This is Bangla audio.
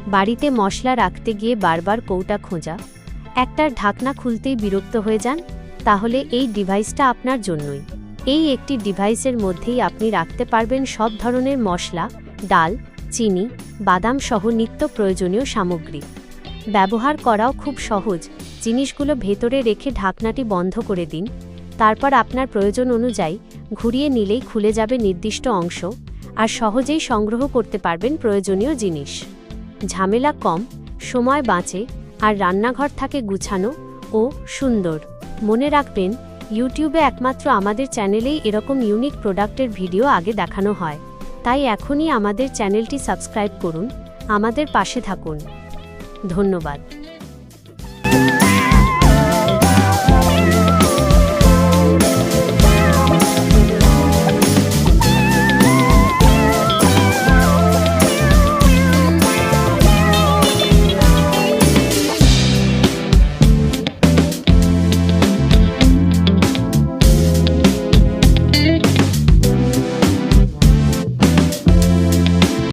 বাড়িতে মশলা রাখতে গিয়ে বারবার কৌটা খোঁজা, একটার ঢাকনা খুলতেই বিরক্ত হয়ে যান? তাহলে এই ডিভাইসটা আপনার জন্যই। এই একটি ডিভাইসের মধ্যেই আপনি রাখতে পারবেন সব ধরনের মশলা, ডাল, চিনি, বাদাম সহ নিত্য প্রয়োজনীয় সামগ্রী। ব্যবহার করাও খুব সহজ। জিনিসগুলো ভেতরে রেখে ঢাকনাটি বন্ধ করে দিন। তারপর আপনার প্রয়োজন অনুযায়ী ঘুরিয়ে নিলেই খুলে যাবে নির্দিষ্ট অংশ, আর সহজেই সংগ্রহ করতে পারবেন প্রয়োজনীয় জিনিস। ঝামেলা কম, সময় বাঁচে, আর রান্নাঘর থাকে গুছানো ও সুন্দর। মনে রাখবেন, ইউটিউবে একমাত্র আমাদের চ্যানেলেই এরকম ইউনিক প্রোডাক্টের ভিডিও আগে দেখানো হয়। তাই এখনই আমাদের চ্যানেলটি সাবস্ক্রাইব করুন, আমাদের পাশে থাকুন। ধন্যবাদ।